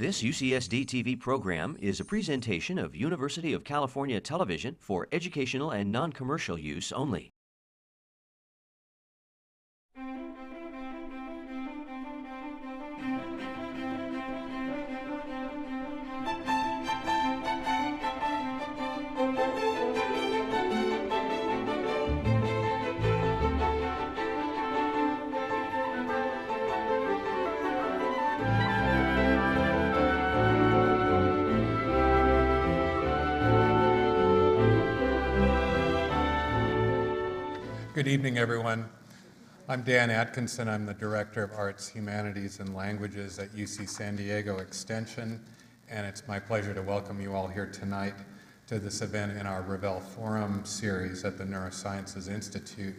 This UCSD TV program is a presentation of University of California Television for educational and non-commercial use only. Good evening, everyone. I'm Dan Atkinson. I'm the Director of Arts, Humanities, and Languages at UC San Diego Extension, and it's my pleasure to welcome you all here tonight to this event in our Revelle Forum series at the Neurosciences Institute.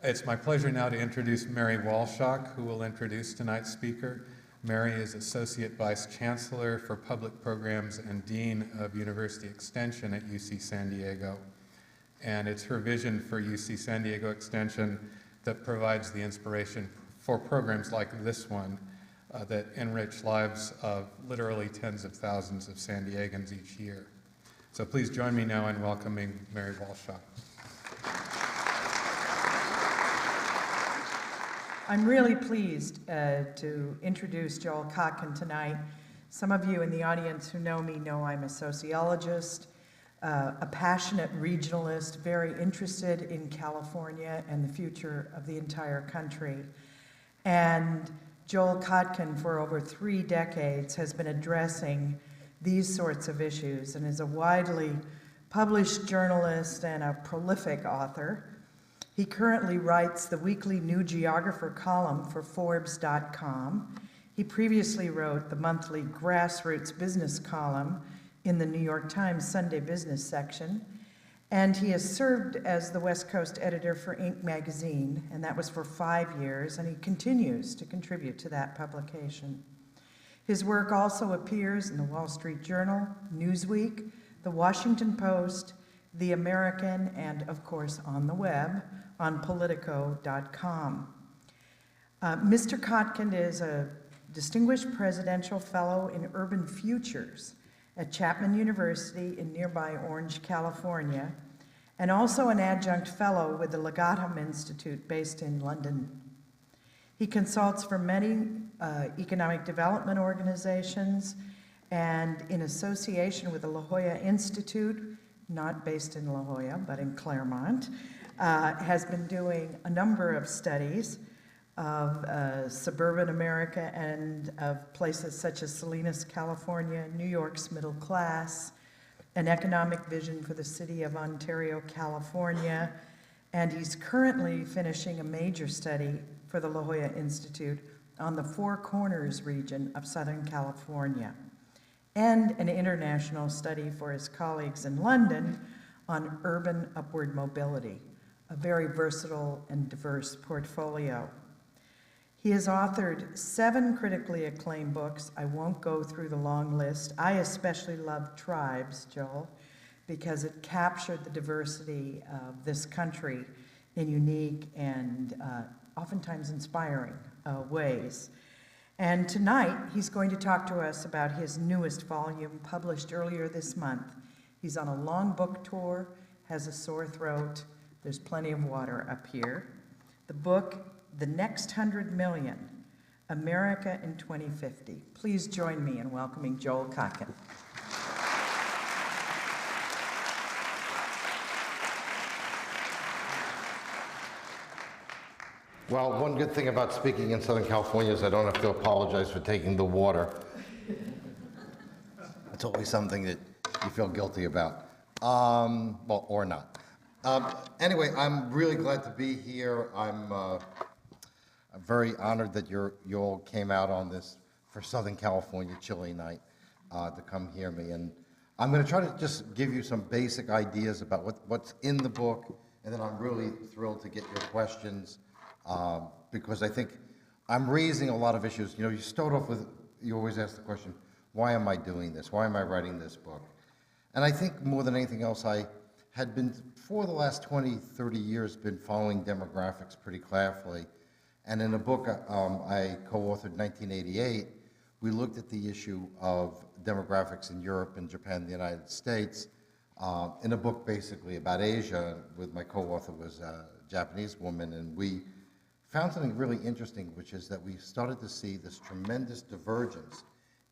It's my pleasure now to introduce Mary Walshock, who will introduce tonight's speaker. Mary is Associate Vice Chancellor for Public Programs and Dean of University Extension at UC San Diego. And it's her vision for UC San Diego Extension that provides the inspiration for programs like this one that enrich lives of literally tens of thousands of San Diegans each year. So please join me now in welcoming Mary Walshock. I'm really pleased to introduce Joel Kotkin tonight. Some of you in the audience who know me know I'm a sociologist, a passionate regionalist, very interested in California and the future of the entire country. And Joel Kotkin, for over 3 decades, has been addressing these sorts of issues and is a widely published journalist and a prolific author. He currently writes the weekly New Geographer column for Forbes.com. He previously wrote the monthly Grassroots Business column in the New York Times Sunday Business section, and he has served as the West Coast editor for Inc. magazine, and that was for 5 years, and he continues to contribute to that publication. His work also appears in the Wall Street Journal, Newsweek, the Washington Post, The American, and of course on the web on Politico.com. Mr. Kotkin is a Distinguished Presidential Fellow in Urban Futures at Chapman University in nearby Orange, California, and also an adjunct fellow with the Legatum Institute based in London. He consults for many economic development organizations, and in association with the La Jolla Institute, not based in La Jolla, but in Claremont, has been doing a number of studies of suburban America and of places such as Salinas, California, New York's middle class, an economic vision for the city of Ontario, California, and he's currently finishing a major study for the La Jolla Institute on the Four Corners region of Southern California, and an international study for his colleagues in London on urban upward mobility, a very versatile and diverse portfolio. He has authored 7 critically acclaimed books. I won't go through the long list. I especially love Tribes, Joel, because it captured the diversity of this country in unique and oftentimes inspiring ways. And tonight, he's going to talk to us about his newest volume, published earlier this month. He's on a long book tour, has a sore throat. There's plenty of water up here. The book, The Next 100 Million, America in 2050. Please join me in welcoming Joel Kotkin. Well, one good thing about speaking in Southern California is I don't have to apologize for taking the water. It's always something that you feel guilty about, well, or not. Anyway, I'm really glad to be here. I'm very honored that you all came out on this for Southern California chilly night to come hear me. And I'm going to try to just give you some basic ideas about what's in the book, and then I'm really thrilled to get your questions because I think I'm raising a lot of issues. You know, you start off with, you always ask the question, why am I doing this? Why am I writing this book? And I think more than anything else, I had been, for the last 20, 30 years, been following demographics pretty carefully. And in a book I co-authored in 1988, we looked at the issue of demographics in Europe and Japan and the United States in a book basically about Asia. With my co-author was a Japanese woman, and we found something really interesting, which is that we started to see this tremendous divergence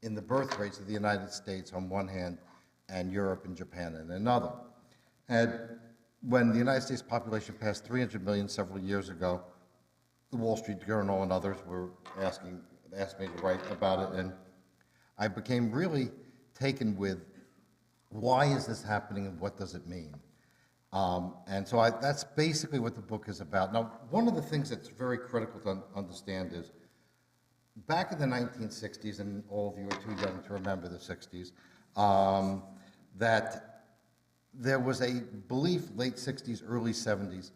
in the birth rates of the United States on one hand and Europe and Japan on another. And when the United States population passed 300 million several years ago, the Wall Street Journal and others were asked me to write about it, and I became really taken with why is this happening and what does it mean? And so that's basically what the book is about. Now, one of the things that's very critical to understand is back in the 1960s, and all of you are too young to remember the 60s, that there was a belief, late 60s, early 70s,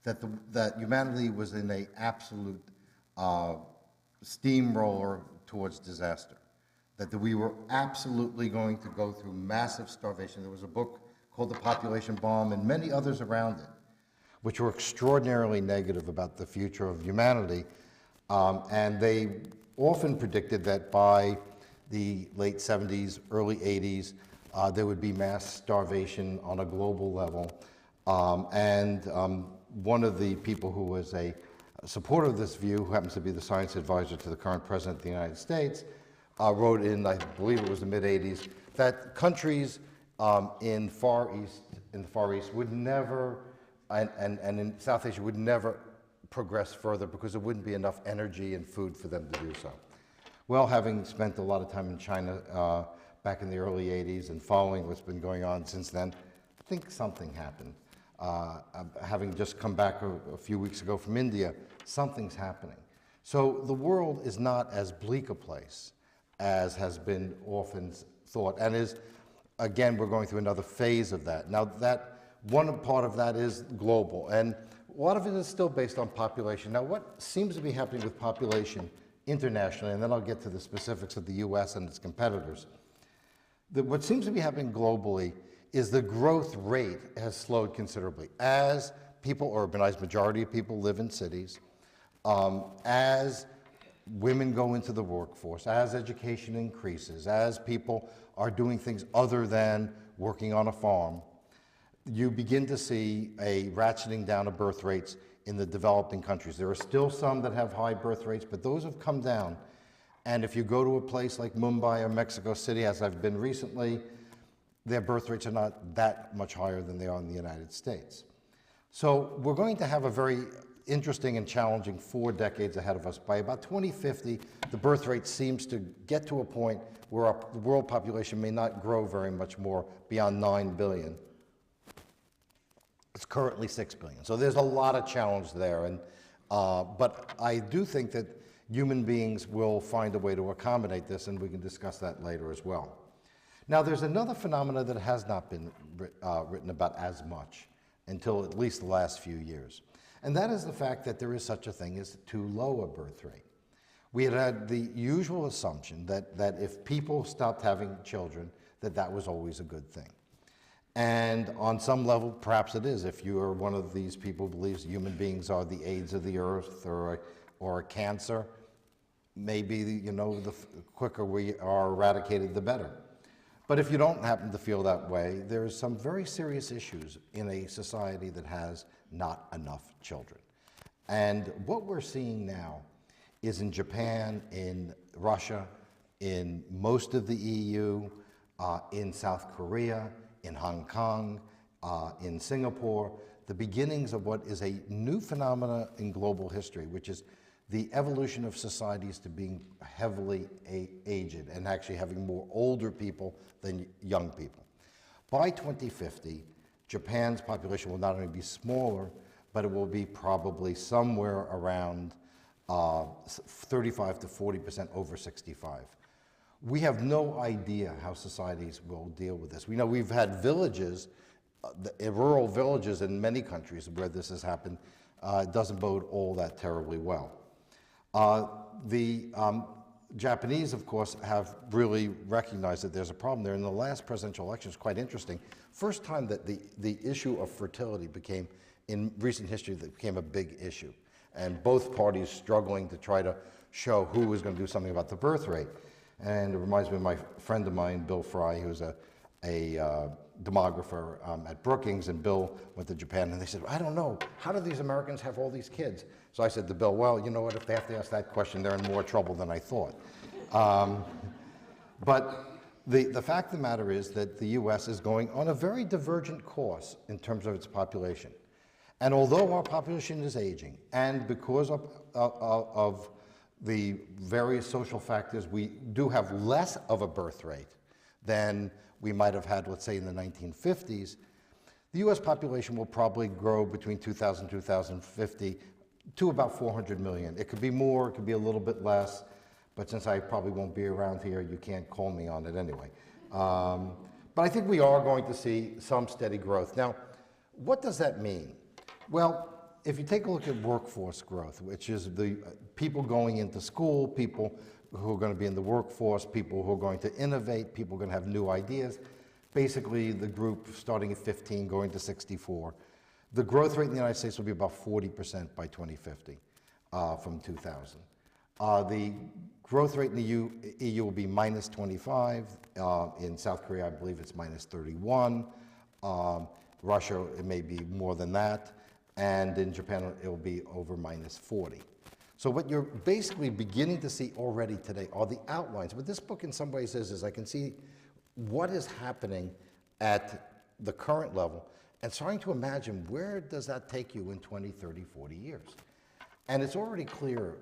that humanity was in an absolute steamroller towards disaster, that we were absolutely going to go through massive starvation. There was a book called The Population Bomb and many others around it, which were extraordinarily negative about the future of humanity. And they often predicted that by the late 70s, early 80s, there would be mass starvation on a global level. One of the people who was a supporter of this view, who happens to be the science advisor to the current president of the United States, wrote in, I believe it was the mid-80s, that countries in the Far East would never, and in South Asia would never progress further because there wouldn't be enough energy and food for them to do so. Well, having spent a lot of time in China back in the early 80s and following what's been going on since then, I think something happened. Having just come back a few weeks ago from India, something's happening. So the world is not as bleak a place as has been often thought, and is, again, we're going through another phase of that. Now, that one part of that is global, and a lot of it is still based on population. Now, what seems to be happening with population internationally, and then I'll get to the specifics of the US and its competitors. What seems to be happening globally is the growth rate has slowed considerably. As people urbanize, majority of people live in cities, as women go into the workforce, as education increases, as people are doing things other than working on a farm, you begin to see a ratcheting down of birth rates in the developing countries. There are still some that have high birth rates, but those have come down. And if you go to a place like Mumbai or Mexico City, as I've been recently, their birth rates are not that much higher than they are in the United States. So we're going to have a very interesting and challenging 4 decades ahead of us. By about 2050, the birth rate seems to get to a point where the world population may not grow very much more beyond 9 billion. It's currently 6 billion. So there's a lot of challenge there. But I do think that human beings will find a way to accommodate this, and we can discuss that later as well. Now, there's another phenomenon that has not been written about as much until at least the last few years. And that is the fact that there is such a thing as too low a birth rate. We had the usual assumption that if people stopped having children, that was always a good thing. And on some level, perhaps it is. If you are one of these people who believes human beings are the AIDS of the earth or a cancer, maybe, the quicker we are eradicated, the better. But if you don't happen to feel that way, there's some very serious issues in a society that has not enough children. And what we're seeing now is in Japan, in Russia, in most of the EU, in South Korea, in Hong Kong, in Singapore, the beginnings of what is a new phenomena in global history, which is the evolution of societies to being heavily aged and actually having more older people than young people. By 2050, Japan's population will not only be smaller, but it will be probably somewhere around 35 to 40% over 65. We have no idea how societies will deal with this. We know we've had villages, rural villages in many countries where this has happened. It doesn't bode all that terribly well. The Japanese, of course, have really recognized that there's a problem there. In the last presidential election, it's quite interesting. First time that the issue of fertility became, in recent history, that became a big issue. And both parties struggling to try to show who was going to do something about the birth rate. And it reminds me of my friend of mine, Bill Fry, who's a demographer at Brookings, and Bill went to Japan, and they said, I don't know, how do these Americans have all these kids? So I said to Bill, well, you know what, if they have to ask that question, they're in more trouble than I thought. But the fact of the matter is that the US is going on a very divergent course in terms of its population. And although our population is aging, and because of the various social factors, we do have less of a birth rate than we might have had, let's say, in the 1950s, the US population will probably grow between 2000 and 2050 to about 400 million. It could be more, it could be a little bit less, but since I probably won't be around here, you can't call me on it anyway. But I think we are going to see some steady growth. Now, what does that mean? Well, if you take a look at workforce growth, which is the people going into school, people who are going to be in the workforce, people who are going to innovate, people who are going to have new ideas, basically the group starting at 15 going to 64. The growth rate in the United States will be about 40% by 2050 from 2000. The growth rate in the EU will be minus 25. In South Korea, I believe it's minus 31. Russia, it may be more than that. And in Japan, it will be over minus 40. So what you're basically beginning to see already today are the outlines. What this book in some ways is I can see what is happening at the current level and starting to imagine where does that take you in 20, 30, 40 years. And it's already clear,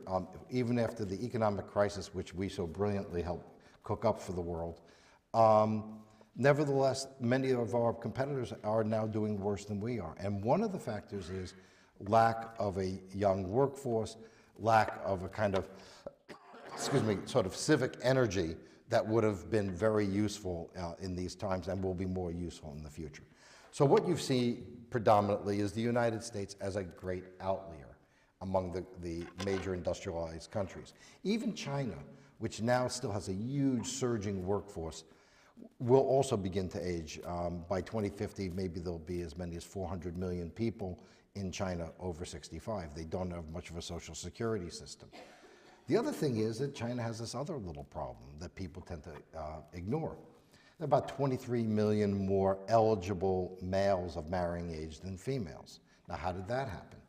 even after the economic crisis, which we so brilliantly helped cook up for the world, nevertheless, many of our competitors are now doing worse than we are. And one of the factors is lack of a young workforce, lack of a kind of, sort of civic energy that would have been very useful in these times and will be more useful in the future. So what you see predominantly is the United States as a great outlier among the major industrialized countries. Even China, which now still has a huge surging workforce, will also begin to age. By 2050, maybe there'll be as many as 400 million people in China over 65. They don't have much of a social security system. The other thing is that China has this other little problem that people tend to ignore. There are about 23 million more eligible males of marrying age than females. Now, how did that happen?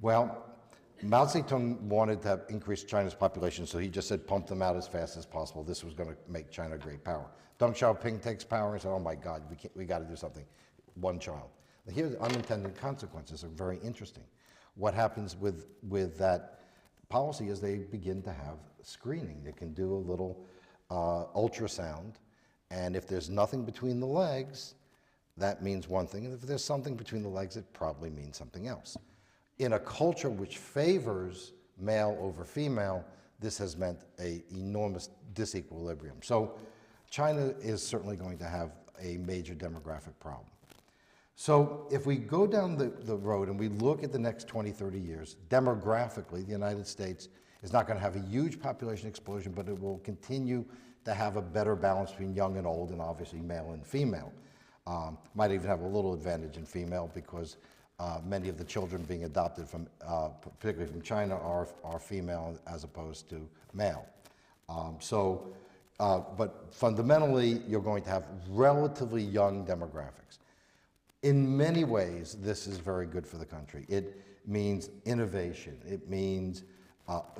Well, Mao Zedong wanted to increase China's population, so he just said pump them out as fast as possible. This was going to make China a great power. Deng Xiaoping takes power and said, oh my God, we got to do something. One child. Now, here, the unintended consequences are very interesting. What happens with that policy is they begin to have screening. They can do a little ultrasound, and if there's nothing between the legs, that means one thing, and if there's something between the legs, it probably means something else. In a culture which favors male over female, this has meant an enormous disequilibrium. So China is certainly going to have a major demographic problem. So if we go down the road and we look at the next 20, 30 years, demographically, the United States is not going to have a huge population explosion, but it will continue to have a better balance between young and old, and obviously male and female. Might even have a little advantage in female because many of the children being adopted from, particularly from China, are female as opposed to male. But fundamentally, you're going to have relatively young demographics. In many ways, this is very good for the country. It means innovation. It means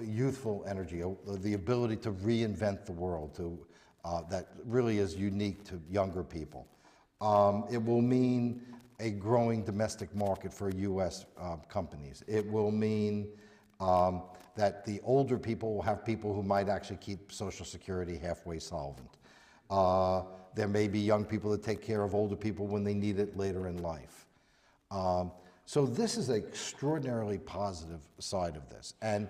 youthful energy, the ability to reinvent the world that really is unique to younger people. It will mean a growing domestic market for U.S. companies. It will mean that the older people will have people who might actually keep Social Security halfway solvent. There may be young people that take care of older people when they need it later in life. So this is an extraordinarily positive side of this. And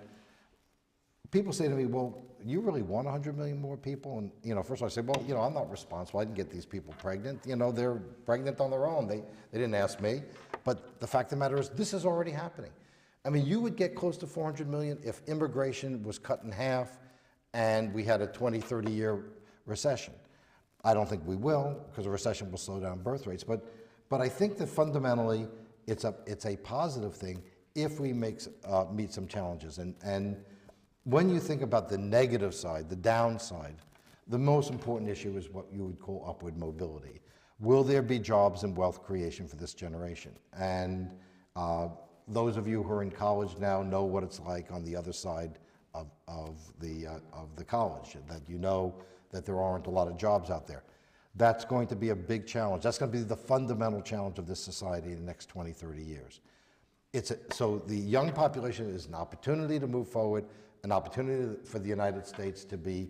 people say to me, well, you really want 100 million more people? And, first of all, I say, well, I'm not responsible. I didn't get these people pregnant. They're pregnant on their own. They didn't ask me. But the fact of the matter is, this is already happening. I mean, you would get close to 400 million if immigration was cut in half and we had a 20, 30-year recession. I don't think we will, because a recession will slow down birth rates. But I think that fundamentally, it's a positive thing if we meet some challenges. And when you think about the negative side, the downside The most important issue is what you would call upward mobility. Will there be jobs and wealth creation for this generation? And those of you who are in college now know what it's like on the other side of the college, that you know that there aren't a lot of jobs out there. That's going to be a big challenge. That's going to be the fundamental challenge of this society in the next 20, 30 years. So the young population is an opportunity to move forward, an opportunity for the United States to be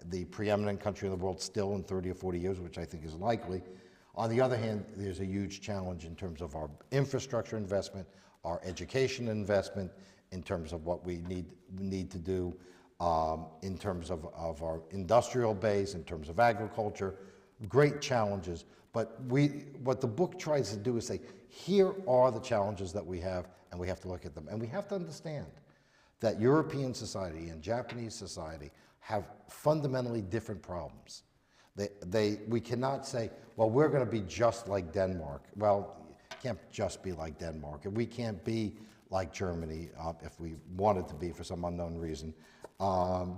the preeminent country in the world still in 30 or 40 years, which I think is likely. On the other hand, there's a huge challenge in terms of our infrastructure investment, our education investment, in terms of what we need to do, in terms of our industrial base, in terms of agriculture. Great challenges. But what the book tries to do is say, here are the challenges that we have, and we have to look at them. And we have to understand that European society and Japanese society have fundamentally different problems. We cannot say, well, we're going to be just like Denmark. Well, it can't just be like Denmark. And we can't be like Germany if we wanted to be for some unknown reason,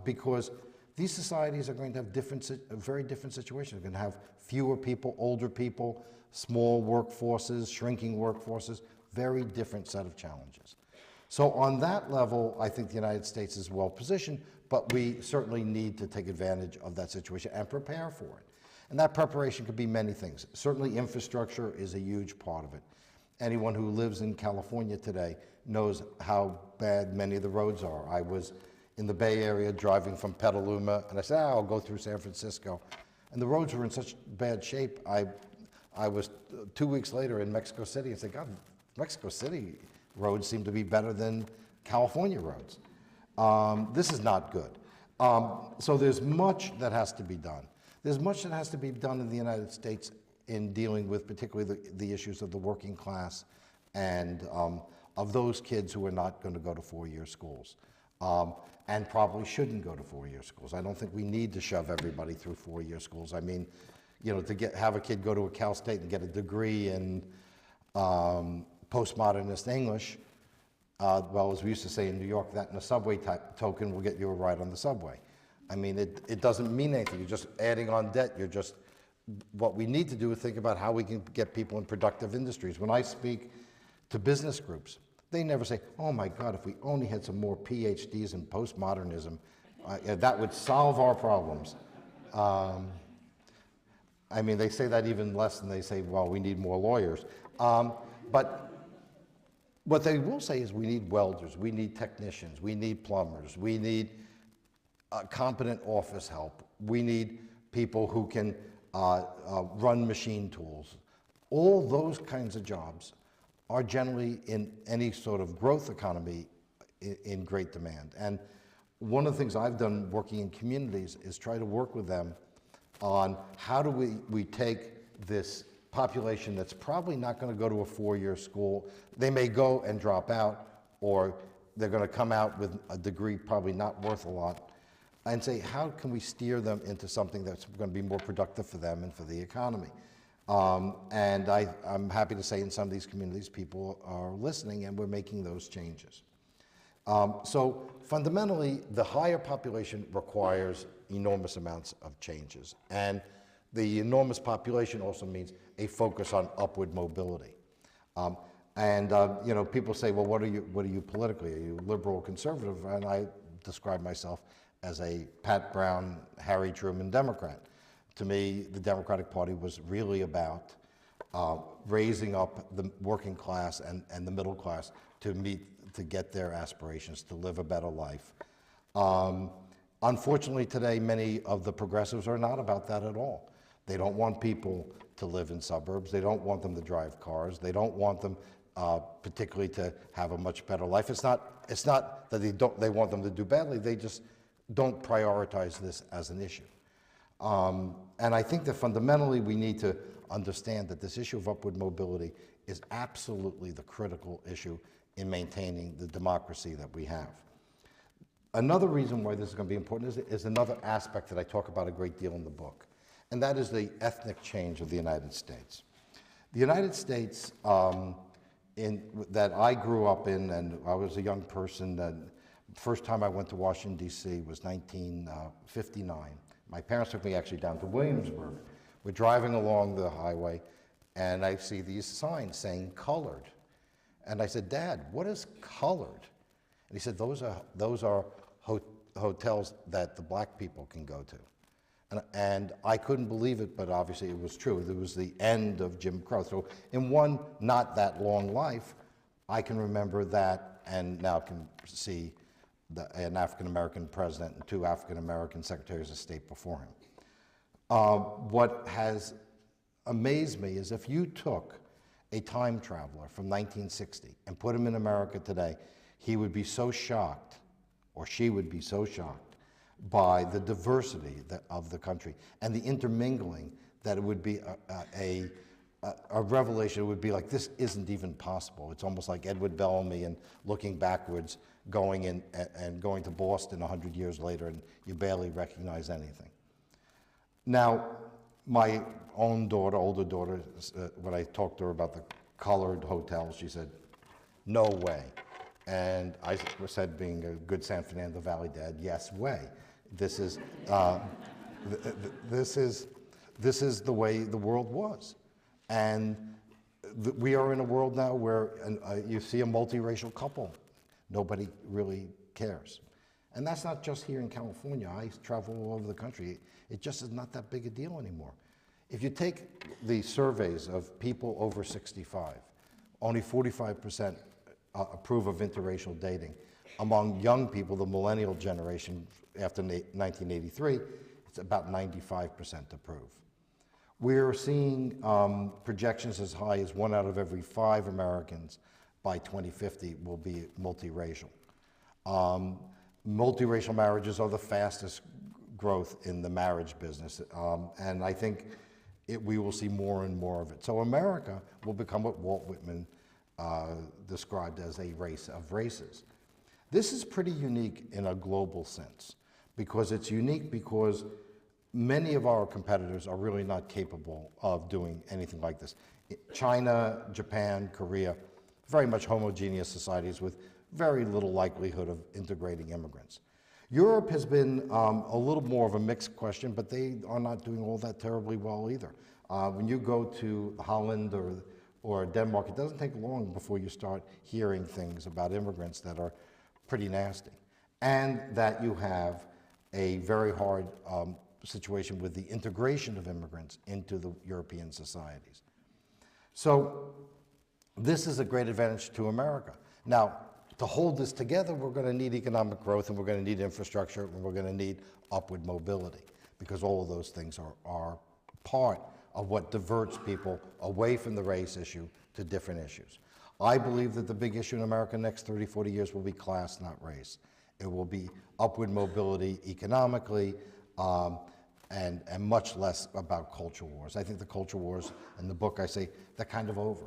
because these societies are going to have very different situations. They're going to have fewer people, older people, small workforces, shrinking workforces, very different set of challenges. So on that level, I think the United States is well positioned, but we certainly need to take advantage of that situation and prepare for it. And that preparation could be many things. Certainly infrastructure is a huge part of it. Anyone who lives in California today knows how bad many of the roads are. I was in the Bay Area driving from Petaluma, and I said, I'll go through San Francisco. And the roads were in such bad shape, I was 2 weeks later in Mexico City and said, God, Mexico City roads seem to be better than California roads. This is not good. So there's much that has to be done. There's much that has to be done in the United States in dealing with particularly the issues of the working class and of those kids who are not going to go to four-year schools and probably shouldn't go to four-year schools. I don't think we need to shove everybody through four-year schools. I mean, you know, to have a kid go to a Cal State and get a degree in postmodernist English, well, as we used to say in New York, that in a subway type token will get you a ride on the subway. I mean, it doesn't mean anything. You're just adding on debt. What we need to do is think about how we can get people in productive industries. When I speak to business groups, they never say, oh my God, if we only had some more PhDs in postmodernism, that would solve our problems. I mean, they say that even less than they say, well, we need more lawyers. But what they will say is we need welders, we need technicians, we need plumbers, we need competent office help, we need people who can run machine tools. All those kinds of jobs are generally in any sort of growth economy in great demand. And one of the things I've done working in communities is try to work with them on how do we take this population that's probably not going to go to a four-year school. They may go and drop out, or they're going to come out with a degree probably not worth a lot, and say, how can we steer them into something that's going to be more productive for them and for the economy? And I'm happy to say in some of these communities, people are listening, and we're making those changes. So fundamentally, the higher population requires enormous amounts of changes. And the enormous population also means a focus on upward mobility. You know, people say, well, what are you politically? Are you liberal or conservative? And I describe myself as a Pat Brown, Harry Truman Democrat. To me, the Democratic Party was really about raising up the working class and the middle class to get their aspirations, to live a better life. Unfortunately, today, many of the progressives are not about that at all. They don't want people to live in suburbs. They don't want them to drive cars. They don't want them particularly to have a much better life. It's not that they want them to do badly. They just don't prioritize this as an issue. And I think that fundamentally we need to understand that this issue of upward mobility is absolutely the critical issue in maintaining the democracy that we have. Another reason why this is going to be important is another aspect that I talk about a great deal in the book, and that is the ethnic change of the United States. The United States that I grew up in, and I was a young person, the first time I went to Washington, D.C. was 1959. My parents took me actually down to Williamsburg. We're driving along the highway, and I see these signs saying colored. And I said, Dad, what is colored? And he said, those are hotels that the black people can go to. And I couldn't believe it, but obviously it was true. It was the end of Jim Crow. So in one not that long life, I can remember that and now can see an African-American president and 2 African-American secretaries of state before him. What has amazed me is if you took a time traveler from 1960 and put him in America today, he would be so shocked, or she would be so shocked, by the diversity of the country and the intermingling that it would be a revelation. It would be like, this isn't even possible. It's almost like Edward Bellamy and looking backwards, going in and going to Boston 100 years later, and you barely recognize anything. Now, my own daughter, older daughter, when I talked to her about the colored hotels, she said, no way. And I said, being a good San Fernando Valley dad, yes way. This is this is the way the world was. And we are in a world now where you see a multiracial couple. Nobody really cares. And that's not just here in California. I travel all over the country. It just is not that big a deal anymore. If you take the surveys of people over 65, only 45% approve of interracial dating. Among young people, the millennial generation after 1983, it's about 95% approve. We're seeing projections as high as 1 out of every 5 Americans by 2050 will be multiracial. Multiracial marriages are the fastest growth in the marriage business, and I think we will see more and more of it. So America will become what Walt Whitman described as a race of races. This is pretty unique in a global sense, because it's unique because many of our competitors are really not capable of doing anything like this. China, Japan, Korea, very much homogeneous societies with very little likelihood of integrating immigrants. Europe has been a little more of a mixed question, but they are not doing all that terribly well either. When you go to Holland or Denmark, it doesn't take long before you start hearing things about immigrants that are pretty nasty, and that you have a very hard situation with the integration of immigrants into the European societies. So this is a great advantage to America. Now, to hold this together, we're going to need economic growth, and we're going to need infrastructure, and we're going to need upward mobility, because all of those things are part of what diverts people away from the race issue to different issues. I believe that the big issue in America in the next 30, 40 years will be class, not race. It will be upward mobility economically, and much less about culture wars. I think the culture wars, in the book I say, they're kind of over.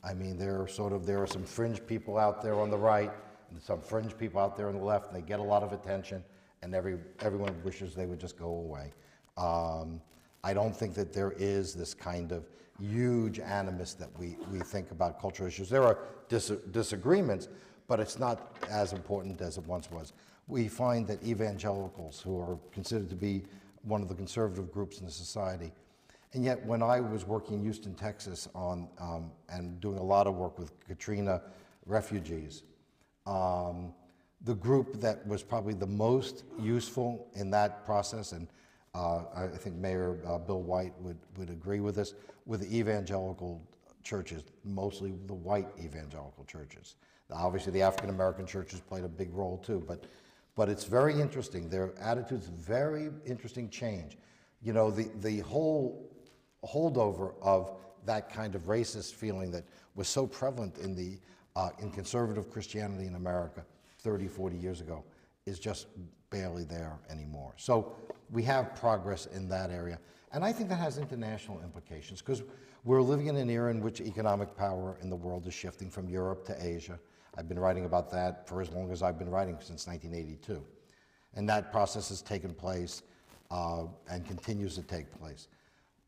I mean, there are some fringe people out there on the right, and some fringe people out there on the left, and they get a lot of attention, and everyone wishes they would just go away. I don't think that there is this kind of huge animus that we think about cultural issues. There are disagreements, but it's not as important as it once was. We find that evangelicals, who are considered to be one of the conservative groups in the society, and yet when I was working in Houston, Texas and doing a lot of work with Katrina refugees, the group that was probably the most useful in that process, and I think Mayor Bill White would agree with this, with the evangelical churches, mostly the white evangelical churches. Now, obviously the African American churches played a big role too, but it's very interesting. Their attitudes, very interesting change. You know, the whole holdover of that kind of racist feeling that was so prevalent in conservative Christianity in America 30, 40 years ago is just barely there anymore. So we have progress in that area. And I think that has international implications, because we're living in an era in which economic power in the world is shifting from Europe to Asia. I've been writing about that for as long as I've been writing, since 1982. And that process has taken place and continues to take place.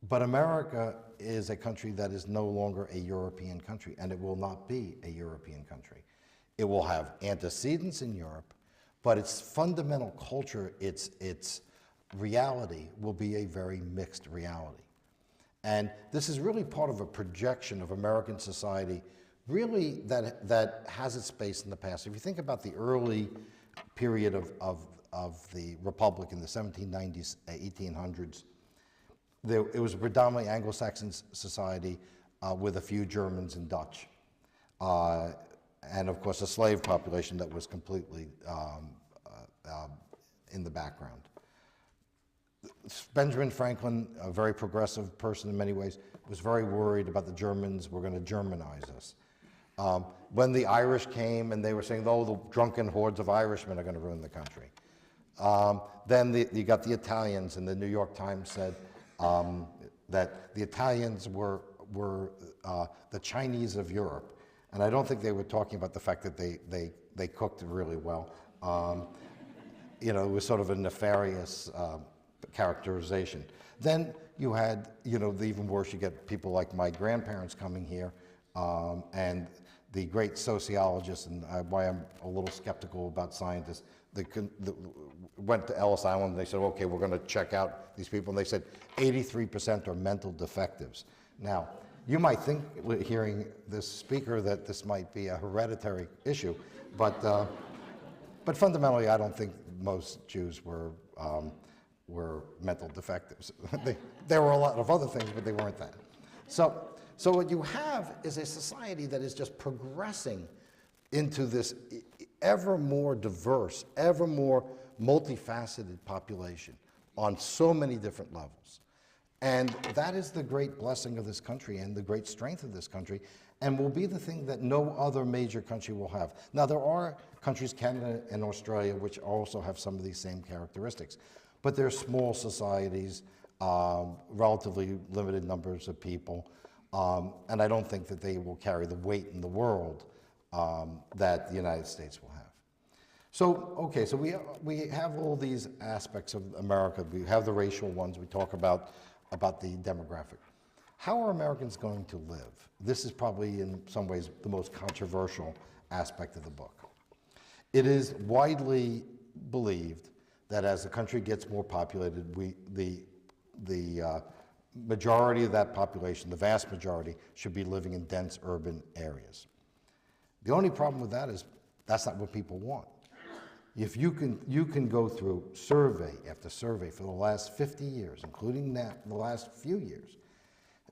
But America is a country that is no longer a European country, and it will not be a European country. It will have antecedents in Europe, but its fundamental culture, its reality will be a very mixed reality. And this is really part of a projection of American society, really that has its space in the past. If you think about the early period of the Republic in the 1790s, 1800s, it was a predominantly Anglo-Saxon society with a few Germans and Dutch. And of course a slave population that was completely in the background. Benjamin Franklin, a very progressive person in many ways, was very worried about the Germans were going to Germanize us. When the Irish came and they were saying, oh, the drunken hordes of Irishmen are going to ruin the country. Then you got the Italians, and the New York Times said that the Italians were the Chinese of Europe. And I don't think they were talking about the fact that they cooked really well. You know, it was sort of a nefarious characterization. Then you had, you know, the even worse, you get people like my grandparents coming here, and the great sociologists, and why I'm a little skeptical about scientists, they went to Ellis Island and they said, okay, we're going to check out these people, and they said 83% are mental defectives. Now, you might think, hearing this speaker, that this might be a hereditary issue, but fundamentally, I don't think most Jews were mental defectives. There were a lot of other things, but they weren't that. So what you have is a society that is just progressing into this ever more diverse, ever more multifaceted population on so many different levels. And that is the great blessing of this country and the great strength of this country, and will be the thing that no other major country will have. Now, there are countries, Canada and Australia, which also have some of these same characteristics, but they're small societies, relatively limited numbers of people, and I don't think that they will carry the weight in the world that the United States will have. So, okay, so we have all these aspects of America. We have the racial ones. We talk about the demographic. How are Americans going to live? This is probably in some ways the most controversial aspect of the book. It is widely believed that as the country gets more populated, the majority of that population, the vast majority, should be living in dense urban areas. The only problem with that is that's not what people want. If you can go through survey after survey for the last 50 years, including the last few years,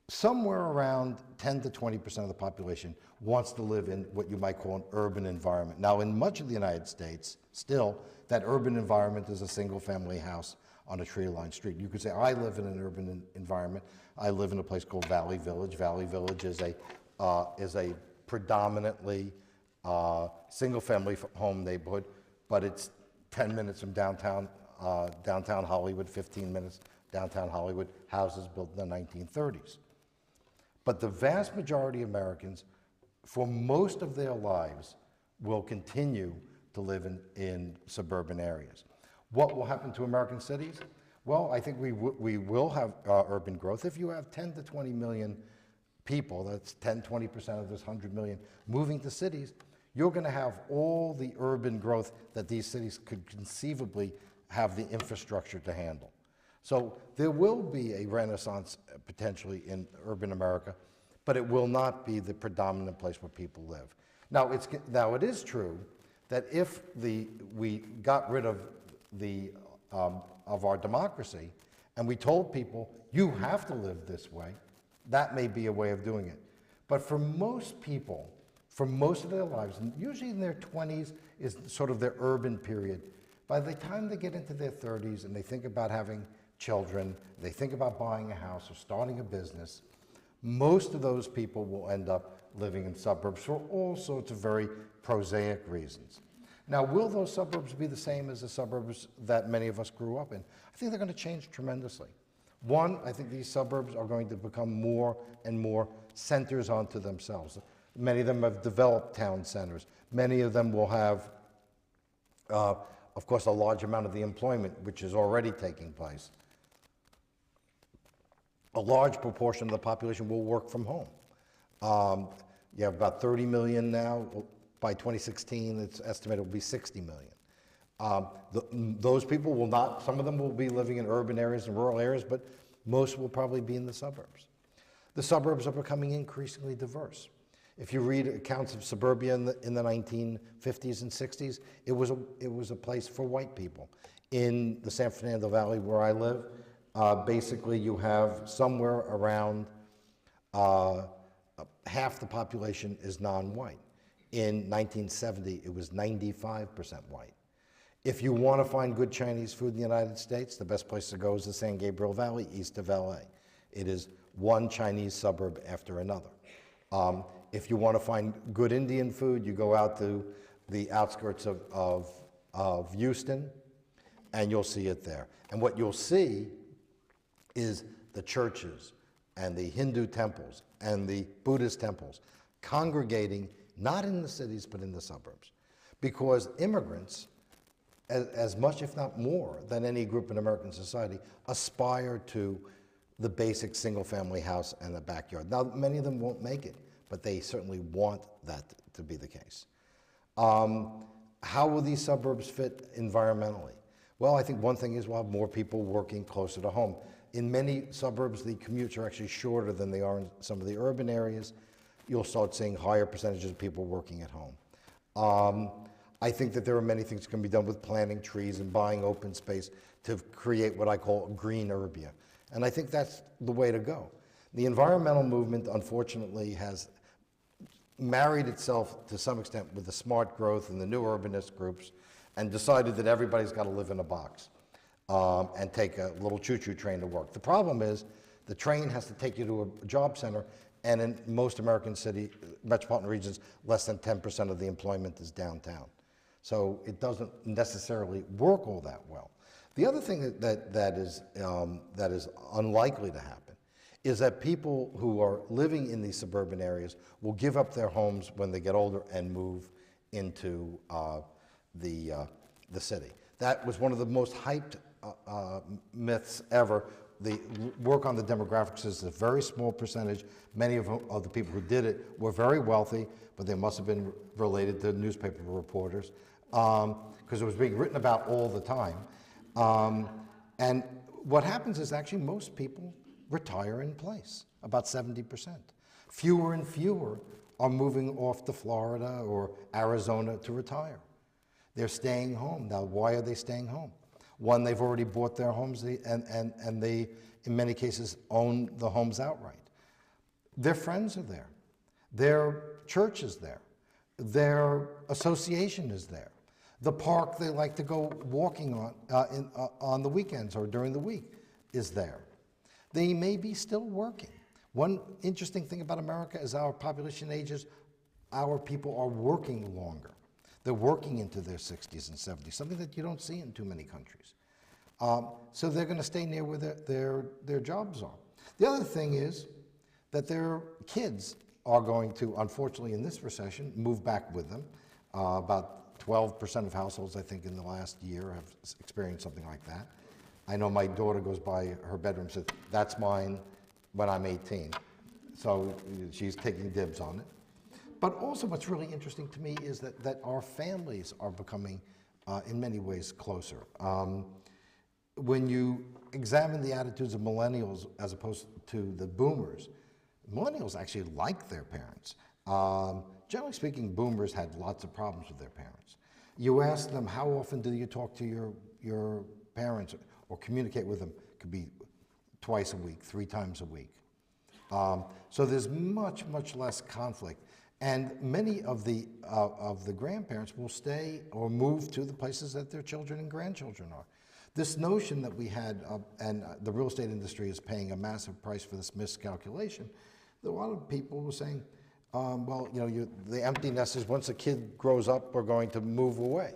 somewhere around 10 to 20% of the population wants to live in what you might call an urban environment. Now, in much of the United States, still, that urban environment is a single-family house on a tree-lined street. You could say, I live in an urban environment. I live in a place called Valley Village. Valley Village is a predominantly single-family home neighborhood, but it's 10 minutes from downtown Hollywood, 15 minutes downtown Hollywood, houses built in the 1930s. But the vast majority of Americans, for most of their lives, will continue to live in suburban areas. What will happen to American cities? Well, I think we will have urban growth. If you have 10 to 20 million people, that's 10, 20% of this 100 million, moving to cities, you're going to have all the urban growth that these cities could conceivably have the infrastructure to handle. So there will be a renaissance potentially in urban America, but it will not be the predominant place where people live. Now, it is true that if we got rid of our democracy and we told people, you have to live this way, that may be a way of doing it. But for most people, for most of their lives, and usually in their 20s is sort of their urban period, by the time they get into their 30s and they think about having children, they think about buying a house or starting a business, most of those people will end up living in suburbs for all sorts of very prosaic reasons. Now, will those suburbs be the same as the suburbs that many of us grew up in? I think they're going to change tremendously. One, I think these suburbs are going to become more and more centers onto themselves. Many of them have developed town centers. Many of them will have, of course, a large amount of the employment, which is already taking place. A large proportion of the population will work from home. You have about 30 million now. By 2016, it's estimated it will be 60 million. Those people will not, some of them will be living in urban areas and rural areas, but most will probably be in the suburbs. The suburbs are becoming increasingly diverse. If you read accounts of suburbia in the 1950s and 60s, it was a place for white people. In the San Fernando Valley where I live, basically you have somewhere around half the population is non-white. In 1970, it was 95% white. If you want to find good Chinese food in the United States, the best place to go is the San Gabriel Valley, east of LA. It is one Chinese suburb after another. If you want to find good Indian food, you go out to the outskirts of Houston, and you'll see it there. And what you'll see is the churches and the Hindu temples and the Buddhist temples congregating not in the cities but in the suburbs, because immigrants, as much if not more than any group in American society, aspire to the basic single-family house and the backyard. Now, many of them won't make it, but they certainly want that to be the case. How will these suburbs fit environmentally? Well, I think one thing is we'll have more people working closer to home. In many suburbs, the commutes are actually shorter than they are in some of the urban areas. You'll start seeing higher percentages of people working at home. I think that there are many things that can be done with planting trees and buying open space to create what I call green urbia. And I think that's the way to go. The environmental movement, unfortunately, has married itself to some extent with the smart growth and the new urbanist groups and decided that everybody's got to live in a box and take a little choo-choo train to work. The problem is the train has to take you to a job center, and in most American metropolitan regions, less than 10% of the employment is downtown. So it doesn't necessarily work all that well. The other thing that is unlikely to happen is that people who are living in these suburban areas will give up their homes when they get older and move into the city. That was one of the most hyped myths ever. The work on the demographics is a very small percentage. Many of the people who did it were very wealthy, but they must have been related to newspaper reporters because it was being written about all the time. And what happens is actually most people retire in place, about 70%. Fewer and fewer are moving off to Florida or Arizona to retire. They're staying home. Now, why are they staying home? One, they've already bought their homes and they, in many cases, own the homes outright. Their friends are there. Their church is there. Their association is there. The park they like to go walking on the weekends or during the week is there. They may be still working. One interesting thing about America is our population ages, our people are working longer. They're working into their 60s and 70s, something that you don't see in too many countries. So they're going to stay near where their jobs are. The other thing is that their kids are going to, unfortunately in this recession, move back with them. About 12% of households, I think, in the last year have experienced something like that. I know my daughter goes by her bedroom and says, "That's mine when I'm 18." So she's taking dibs on it. But also what's really interesting to me is that our families are becoming, in many ways, closer. When you examine the attitudes of millennials as opposed to the boomers, millennials actually like their parents. Generally speaking, boomers had lots of problems with their parents. You ask them, how often do you talk to your parents or communicate with them? It could be twice a week, 3 times a week. So there's much, much less conflict. And many of the grandparents will stay or move to the places that their children and grandchildren are. This notion that we had, and the real estate industry is paying a massive price for this miscalculation, a lot of people were saying, well, the empty nest is once a kid grows up, we're going to move away.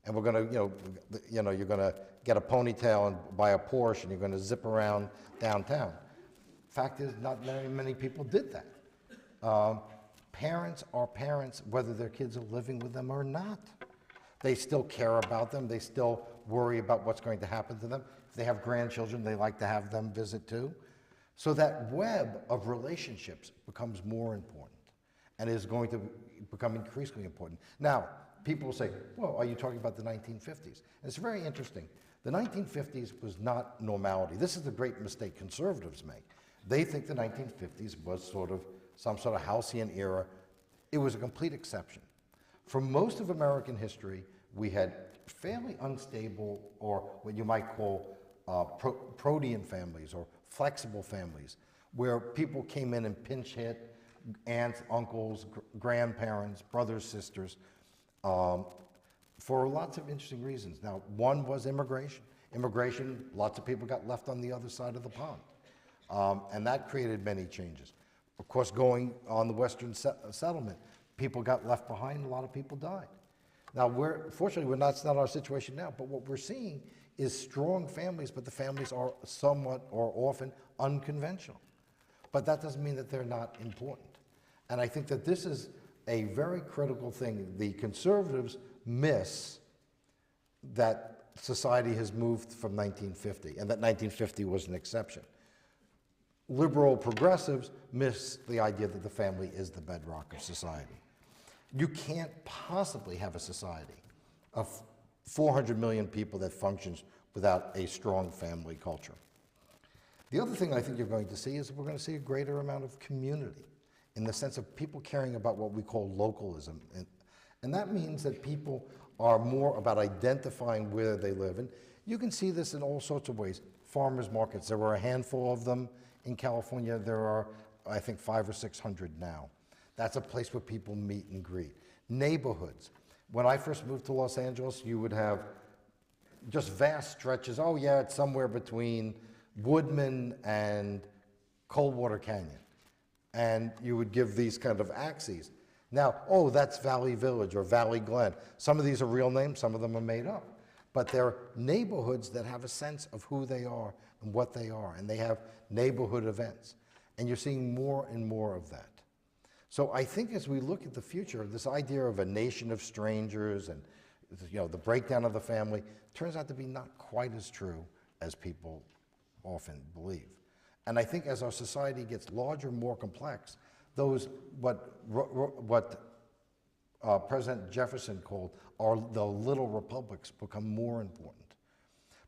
And we're going to, you're going to get a ponytail and buy a Porsche and you're going to zip around downtown. Fact is, not very many people did that. Parents are parents whether their kids are living with them or not. They still care about them. They still worry about what's going to happen to them. If they have grandchildren, they like to have them visit too. So that web of relationships becomes more important and is going to become increasingly important. Now, people say, well, are you talking about the 1950s? And it's very interesting. The 1950s was not normality. This is the great mistake conservatives make. They think the 1950s was sort of some sort of halcyon era. It was a complete exception. For most of American history, we had fairly unstable, or what you might call protean families or flexible families, where people came in and pinch hit, aunts, uncles, grandparents, brothers, sisters, for lots of interesting reasons. Now, one was immigration. Immigration, lots of people got left on the other side of the pond. And that created many changes. Of course, going on the Western settlement, people got left behind, a lot of people died. Now, fortunately, that's not our situation now, but what we're seeing is strong families, but the families are somewhat or often unconventional. But that doesn't mean that they're not important. And I think that this is a very critical thing. The conservatives miss that society has moved from 1950, and that 1950 was an exception. Liberal progressives miss the idea that the family is the bedrock of society. You can't possibly have a society of 400 million people that functions without a strong family culture. The other thing I think you're going to see is we're going to see a greater amount of community in the sense of people caring about what we call localism. And that means that people are more about identifying where they live. And you can see this in all sorts of ways. Farmers markets, there were a handful of them in California. There are, I think, 500 or 600 now. That's a place where people meet and greet. Neighborhoods. When I first moved to Los Angeles, you would have just vast stretches. Oh yeah, it's somewhere between Woodman and Coldwater Canyon. And you would give these kind of axes. Now, oh, that's Valley Village or Valley Glen. Some of these are real names, some of them are made up. But they're neighborhoods that have a sense of who they are and what they are, and they have neighborhood events. And you're seeing more and more of that. So I think as we look at the future, this idea of a nation of strangers and the breakdown of the family turns out to be not quite as true as people often believe. And I think as our society gets larger, more complex, those what President Jefferson called the little republics become more important.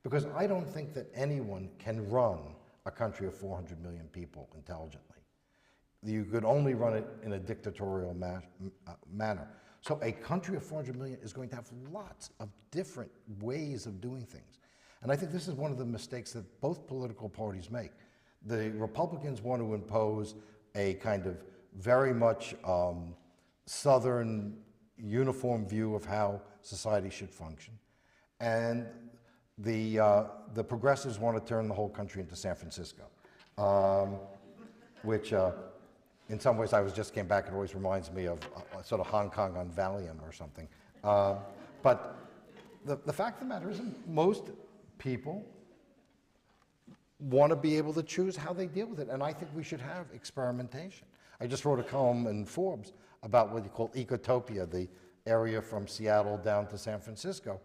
Because I don't think that anyone can run a country of 400 million people intelligently. You could only run it in a dictatorial manner. So a country of 400 million is going to have lots of different ways of doing things. And I think this is one of the mistakes that both political parties make. The Republicans want to impose a kind of very much Southern uniform view of how society should function. And the progressives want to turn the whole country into San Francisco, which in some ways I just came back, it always reminds me of sort of Hong Kong on Valium or something. But the fact of the matter is most people want to be able to choose how they deal with it, and I think we should have experimentation. I just wrote a column in Forbes about what you call ecotopia, the area from Seattle down to San Francisco.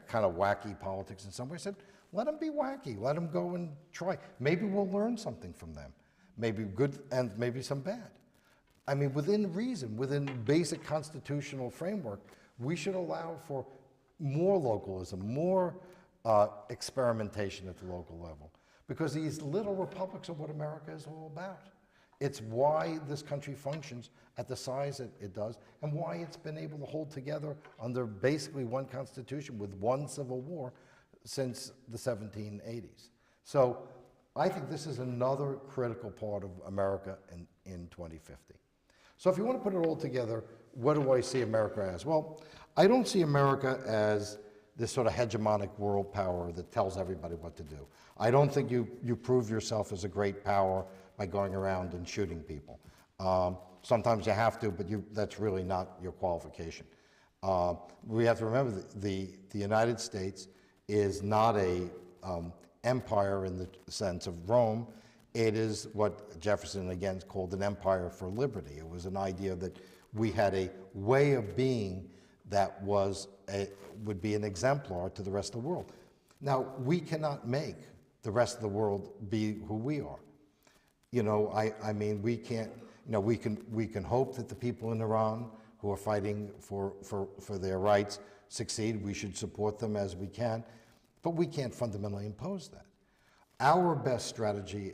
Kind of wacky politics in some way. I said, let them be wacky, let them go and try. Maybe we'll learn something from them. Maybe good and maybe some bad. I mean, within reason, within basic constitutional framework, we should allow for more localism, more experimentation at the local level. Because these little republics are what America is all about. It's why this country functions at the size that it does, and why it's been able to hold together under basically one constitution with one civil war since the 1780s. So I think this is another critical part of America in 2050. So if you want to put it all together, what do I see America as? Well, I don't see America as this sort of hegemonic world power that tells everybody what to do. I don't think you prove yourself as a great power by going around and shooting people. Sometimes you have to, but that's really not your qualification. We have to remember that the United States is not a empire in the sense of Rome. It is what Jefferson again called an empire for liberty. It was an idea that we had a way of being that would be an exemplar to the rest of the world. Now, we cannot make the rest of the world be who we are. I mean, we can't, we can hope that the people in Iran who are fighting for their rights succeed. We should support them as we can, but we can't fundamentally impose that. Our best strategy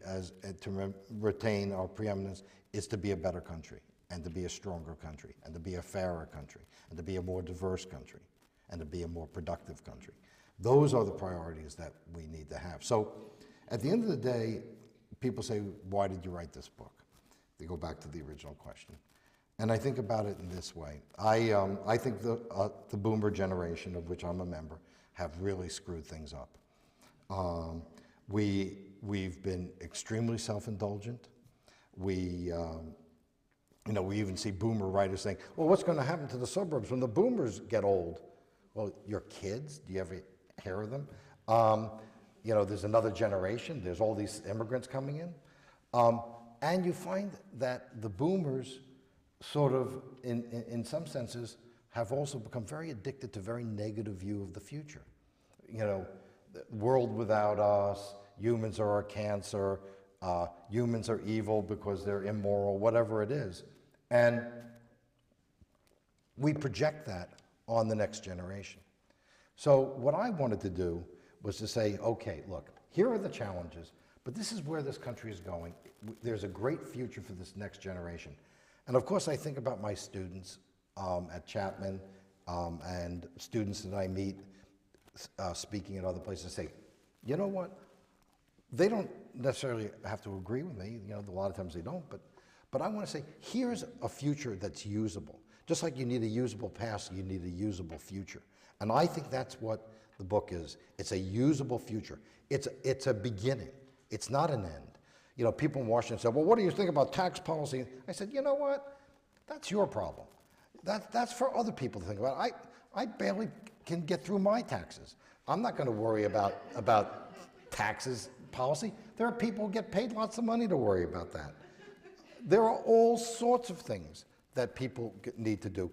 to retain our preeminence is to be a better country, and to be a stronger country, and to be a fairer country, and to be a more diverse country, and to be a more productive country. Those are the priorities that we need to have. So at the end of the day, people say, why did you write this book? They go back to the original question. And I think about it in this way. I think the boomer generation, of which I'm a member, have really screwed things up. We've been extremely self-indulgent. We even see boomer writers saying, well, what's going to happen to the suburbs when the boomers get old? Well, your kids, do you ever hear of them? There's another generation. There's all these immigrants coming in. And you find that the boomers sort of, in some senses, have also become very addicted to very negative view of the future. The world without us, humans are a cancer, humans are evil because they're immoral, whatever it is. And we project that on the next generation. So what I wanted to do was to say, okay, look, here are the challenges, but this is where this country is going. There's a great future for this next generation. And of course, I think about my students at Chapman and students that I meet speaking at other places, say, you know what? They don't necessarily have to agree with me. A lot of times they don't, but I want to say, here's a future that's usable. Just like you need a usable past, you need a usable future. And I think that's what the book is. It's a usable future. It's a beginning. It's not an end. People in Washington said, well, what do you think about tax policy? I said, you know what? That's your problem. That's for other people to think about. I barely can get through my taxes. I'm not going to worry about taxes policy. There are people who get paid lots of money to worry about that. There are all sorts of things that people need to do.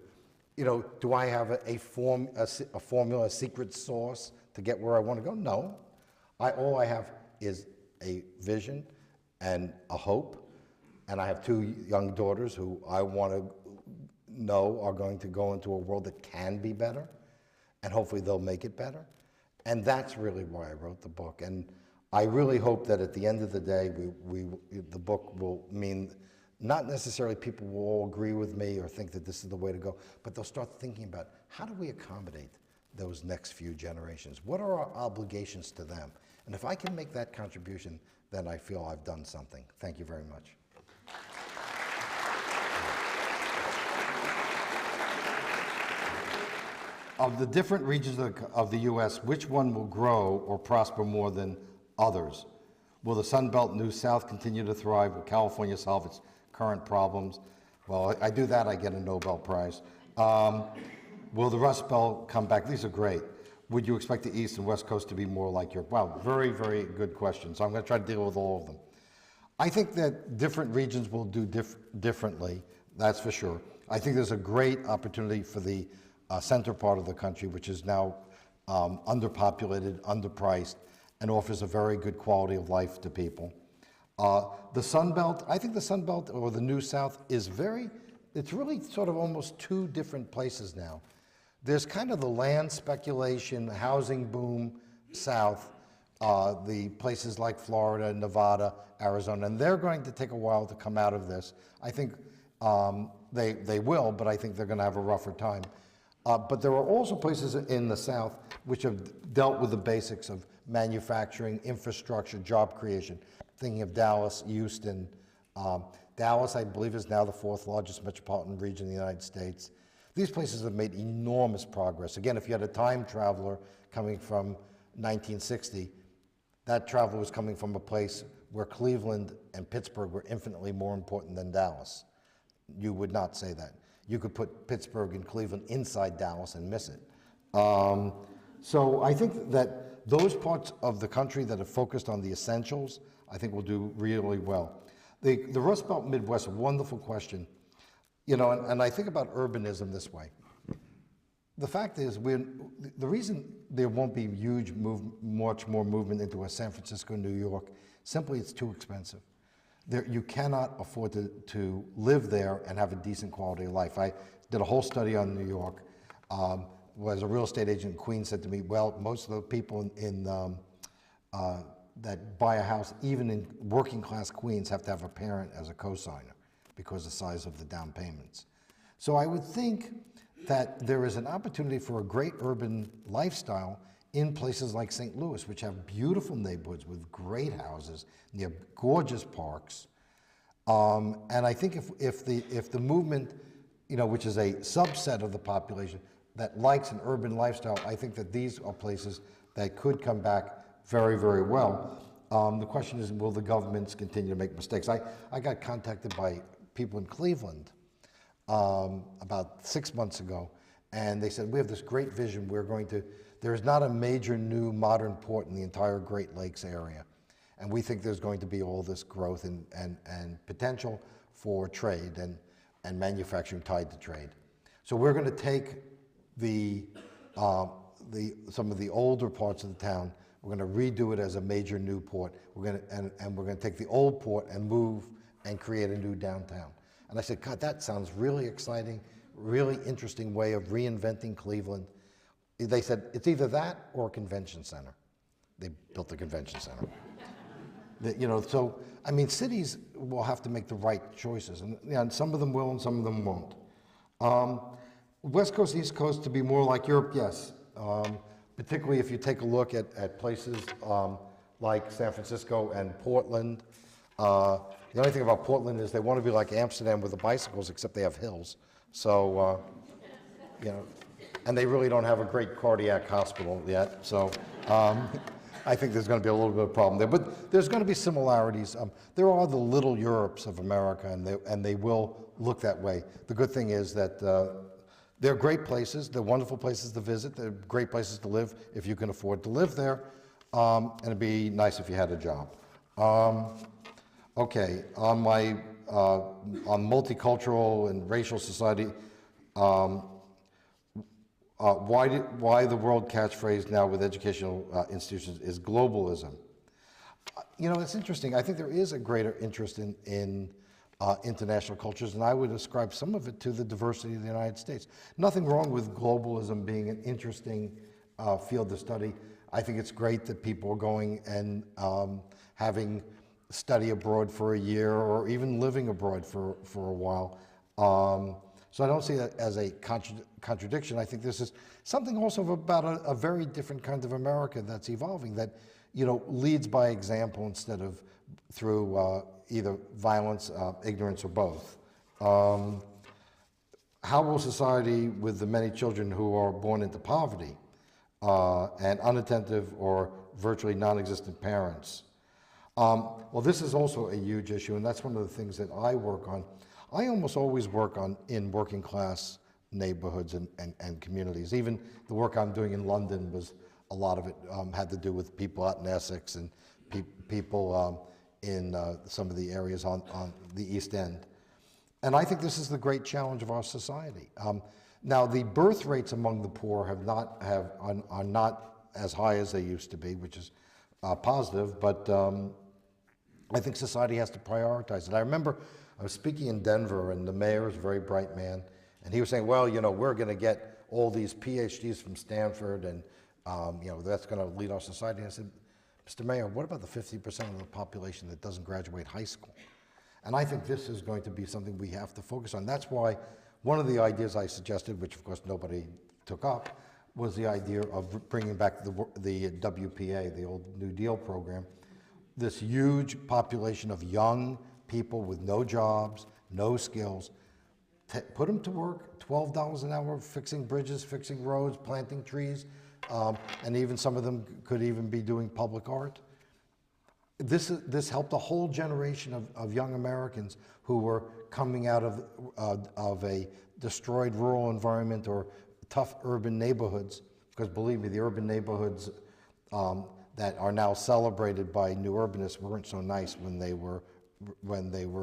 Do I have a formula, a secret sauce to get where I want to go? No. All I have is a vision and a hope, and I have two young daughters who I want to know are going to go into a world that can be better, and hopefully they'll make it better. And that's really why I wrote the book. And I really hope that at the end of the day, the book will mean not necessarily people will all agree with me or think that this is the way to go, but they'll start thinking about how do we accommodate those next few generations? What are our obligations to them? And if I can make that contribution, then I feel I've done something. Thank you very much. Of the different regions of the U.S., which one will grow or prosper more than others? Will the Sun Belt New South continue to thrive? Will California solve its current problems? Well, I do that, I get a Nobel Prize. Will the Rust Belt come back? These are great. Would you expect the East and West Coast to be more like Europe? Wow, very, very good question. So I'm going to try to deal with all of them. I think that different regions will do differently, that's for sure. I think there's a great opportunity for the center part of the country, which is now underpopulated, underpriced, and offers a very good quality of life to people. The Sun Belt, I think the Sun Belt or the New South is it's really sort of almost two different places now. There's kind of the land speculation, housing boom south, the places like Florida, Nevada, Arizona, and they're going to take a while to come out of this. I think they will, but I think they're going to have a rougher time. But there are also places in the South which have dealt with the basics of manufacturing, infrastructure, job creation. Thinking of Dallas, Houston. Dallas, I believe, is now the 4th largest metropolitan region in the United States. These places have made enormous progress. Again, if you had a time traveler coming from 1960, that traveler was coming from a place where Cleveland and Pittsburgh were infinitely more important than Dallas. You would not say that. You could put Pittsburgh and Cleveland inside Dallas and miss it. So I think that those parts of the country that are focused on the essentials, I think will do really well. The Rust Belt Midwest, a wonderful question. And I think about urbanism this way. The fact is, the reason there won't be much more movement into a San Francisco, New York, simply it's too expensive. You cannot afford to live there and have a decent quality of life. did a whole study on New York. Was a real estate agent in Queens, said to me, well, most of the people that buy a house, even in working class Queens, have to have a parent as a cosigner because of the size of the down payments. So I would think that there is an opportunity for a great urban lifestyle in places like St. Louis, which have beautiful neighborhoods with great houses near gorgeous parks. And I think if the movement, which is a subset of the population that likes an urban lifestyle, I think that these are places that could come back very, very well. The question is, will the governments continue to make mistakes? I got contacted by people in Cleveland about 6 months ago, and they said, we have this great vision. There's not a major new modern port in the entire Great Lakes area. And we think there's going to be all this growth and potential for trade and manufacturing tied to trade. So we're going to take some of the older parts of the town. We're going to redo it as a major new port. We're going to take the old port and move and create a new downtown. And I said, God, that sounds really exciting, really interesting way of reinventing Cleveland. They said, it's either that or a convention center. They built the convention center. So, I mean, cities will have to make the right choices, and some of them will and some of them won't. West Coast, East Coast to be more like Europe, yes. Particularly if you take a look at places like San Francisco and Portland. The only thing about Portland is they want to be like Amsterdam with the bicycles, except they have hills. So, and they really don't have a great cardiac hospital yet. So I think there's going to be a little bit of a problem there. But there's going to be similarities. There are the little Europes of America, and they will look that way. The good thing is that they're great places. They're wonderful places to visit. They're great places to live if you can afford to live there. And it'd be nice if you had a job. Okay, on multicultural and racial society, why the world catchphrase now with educational institutions is globalism. It's interesting. I think there is a greater interest in international cultures, and I would ascribe some of it to the diversity of the United States. Nothing wrong with globalism being an interesting field of study. I think it's great that people are going and having study abroad for a year or even living abroad for a while. So I don't see that as a contradiction. I think this is something also about a very different kind of America that's evolving, that leads by example instead of through either violence, ignorance, or both. How will society with the many children who are born into poverty and unattentive or virtually non-existent parents? Well, this is also a huge issue, and that's one of the things that I work on. I almost always work in working class neighborhoods and communities. Even the work I'm doing in London was, a lot of it had to do with people out in Essex and people in some of the areas on the East End. And I think this is the great challenge of our society. Now, the birth rates among the poor are not as high as they used to be, which is positive, but I think society has to prioritize it. I remember I was speaking in Denver, and the mayor is a very bright man, and he was saying, well, we're going to get all these PhDs from Stanford, and that's going to lead our society. And I said, Mr. Mayor, what about the 50% of the population that doesn't graduate high school? And I think this is going to be something we have to focus on. That's why one of the ideas I suggested, which of course nobody took up, was the idea of bringing back the WPA, the old New Deal program. This huge population of young people with no jobs, no skills, put them to work, $12 an hour, fixing bridges, fixing roads, planting trees, and even some of them could even be doing public art. This helped a whole generation of young Americans who were coming out of a destroyed rural environment or tough urban neighborhoods, because believe me, the urban neighborhoods that are now celebrated by new urbanists weren't so nice when they were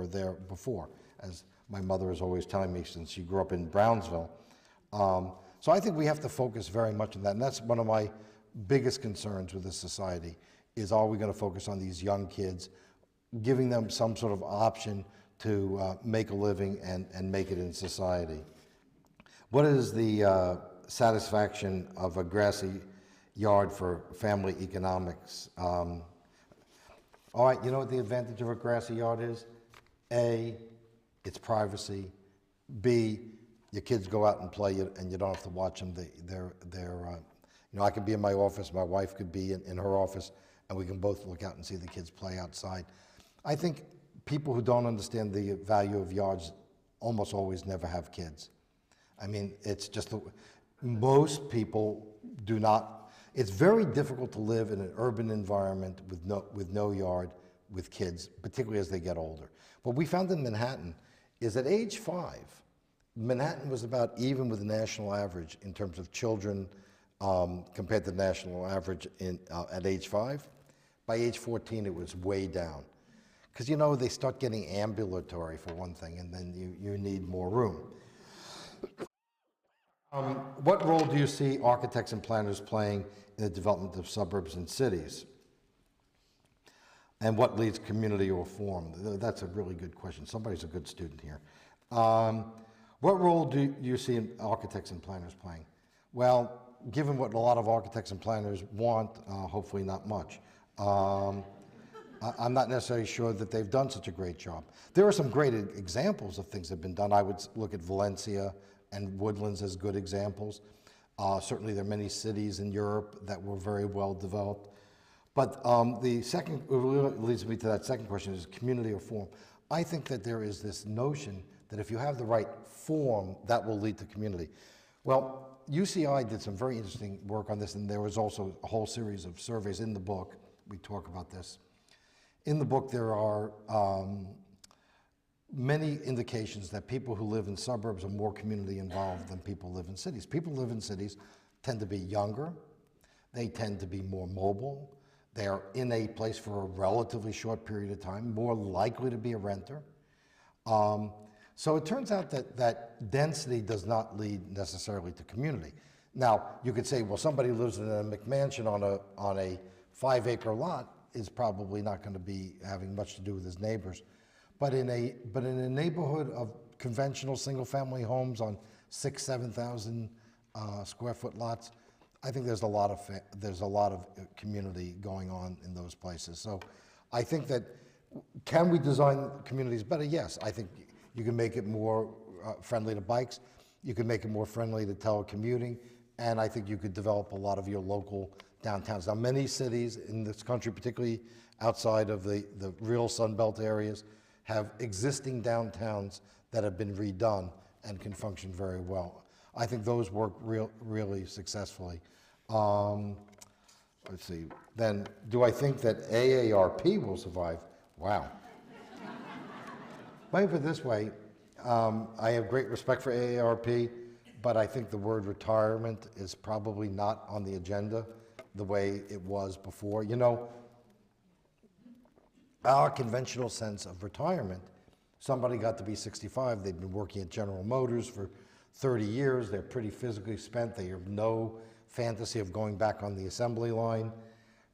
there before, as my mother is always telling me since she grew up in Brownsville. So I think we have to focus very much on that, and that's one of my biggest concerns with this society, is are we going to focus on these young kids, giving them some sort of option to make a living and make it in society. What is the satisfaction of a grassy yard for family economics? All right, you know what the advantage of a grassy yard is? A, it's privacy. B, your kids go out and play and you don't have to watch them. I could be in my office, my wife could be in her office, and we can both look out and see the kids play outside. I think people who don't understand the value of yards almost always never have kids. I mean, it's just, most people do not, it's very difficult to live in an urban environment with no yard with kids, particularly as they get older. What we found in Manhattan is at age 5, Manhattan was about even with the national average in terms of children compared to the national average at age 5. By age 14, it was way down. Because, they start getting ambulatory for one thing, and then you need more room. What role do you see architects and planners playing in the development of suburbs and cities? And what leads community reform? That's a really good question. Somebody's a good student here. What role do you see architects and planners playing? Well, given what a lot of architects and planners want, hopefully not much. I'm not necessarily sure that they've done such a great job. There are some great examples of things that have been done. I would look at Valencia and Woodlands as good examples. Certainly there are many cities in Europe that were very well developed. But the second, what leads me to that second question is community reform. I think that there is this notion that if you have the right form, that will lead to community. Well, UCI did some very interesting work on this, and there was also a whole series of surveys in the book. We talk about this. In the book, there are many indications that people who live in suburbs are more community involved than people who live in cities. People who live in cities tend to be younger, they tend to be more mobile, they are in a place for a relatively short period of time, more likely to be a renter. So it turns out that density does not lead necessarily to community. Now, you could say, well, somebody who lives in a McMansion on a 5-acre lot is probably not going to be having much to do with his neighbors. But in a neighborhood of conventional single-family homes on 6,000, 7,000 square foot lots, I think there's a lot of community going on in those places. So I think that, can we design communities better? Yes, I think you can make it more friendly to bikes. You can make it more friendly to telecommuting. And I think you could develop a lot of your local downtowns. Now, many cities in this country, particularly outside of the real Sunbelt areas, have existing downtowns that have been redone and can function very well. I think those work really successfully. Let's see. Then, do I think that AARP will survive? Wow. Let me put it this way. I have great respect for AARP, but I think the word retirement is probably not on the agenda the way it was before. Our conventional sense of retirement, somebody got to be 65, they've been working at General Motors for 30 years, they're pretty physically spent, they have no fantasy of going back on the assembly line.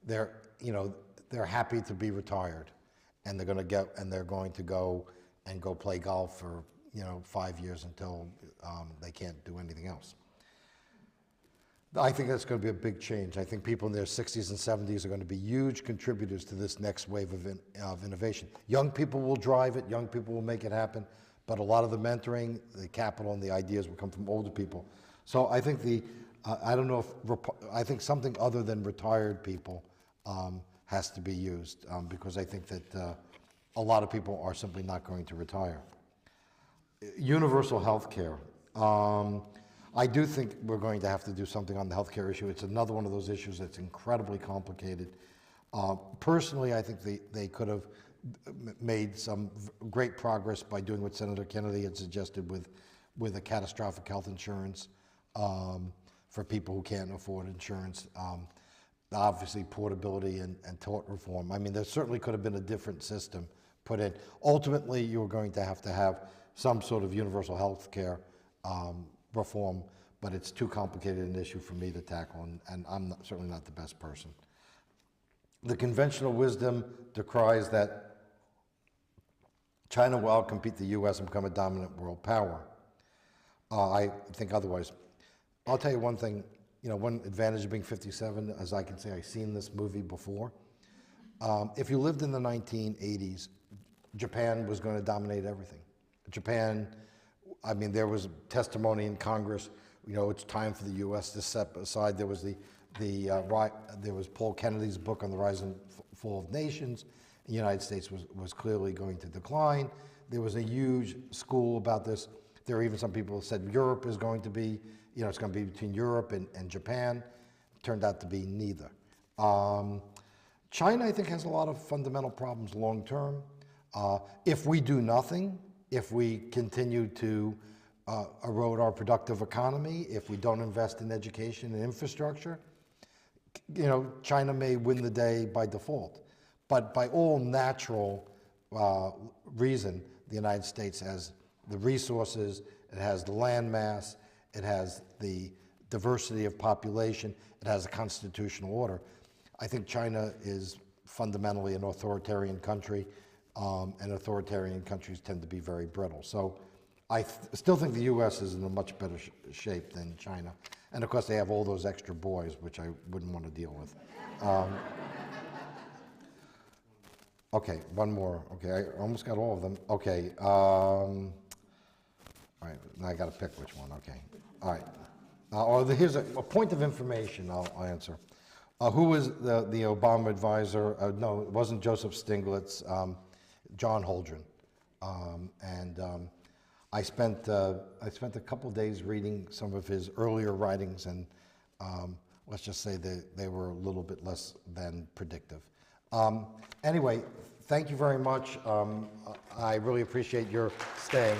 They're happy to be retired, and they're going to go play golf for 5 years until they can't do anything else. I think that's going to be a big change. I think people in their 60s and 70s are going to be huge contributors to this next wave of innovation. Young people will drive it, young people will make it happen, but a lot of the mentoring, the capital, and the ideas will come from older people. So I think I think something other than retired people has to be used, because I think that a lot of people are simply not going to retire. Universal health care. I do think we're going to have to do something on the healthcare issue. It's another one of those issues that's incredibly complicated. Personally, I think they could have made some great progress by doing what Senator Kennedy had suggested with a catastrophic health insurance for people who can't afford insurance. Obviously, portability and tort reform. I mean, there certainly could have been a different system put in. Ultimately, you're going to have some sort of universal health care reform, but it's too complicated an issue for me to tackle, and I'm certainly not the best person. The conventional wisdom decries that China will outcompete the U.S. and become a dominant world power. I think otherwise. I'll tell you one thing, one advantage of being 57, as I can say, I've seen this movie before. If you lived in the 1980s, Japan was going to dominate everything. Japan, there was testimony in Congress, it's time for the U.S. to step aside. There was there was Paul Kennedy's book on the rise and fall of nations. The United States was clearly going to decline. There was a huge school about this. There were even some people who said Europe is going to be, it's going to be between Europe and Japan. It turned out to be neither. China, I think, has a lot of fundamental problems long term. If we do nothing, if we continue to erode our productive economy, if we don't invest in education and infrastructure, China may win the day by default. But by all natural reason, the United States has the resources, it has the land mass, it has the diversity of population, it has a constitutional order. I think China is fundamentally an authoritarian country, and authoritarian countries tend to be very brittle. So I still think the U.S. is in a much better shape than China. And of course, they have all those extra boys, which I wouldn't want to deal with. Okay, one more. Okay, I almost got all of them. Okay. All right, now I got to pick which one. Okay. All right. Here's a point of information I'll answer. Who was the Obama advisor? No, it wasn't Joseph Stiglitz. John Holdren. I spent a couple days reading some of his earlier writings, and let's just say they were a little bit less than predictive. Anyway, thank you very much. I really appreciate your staying.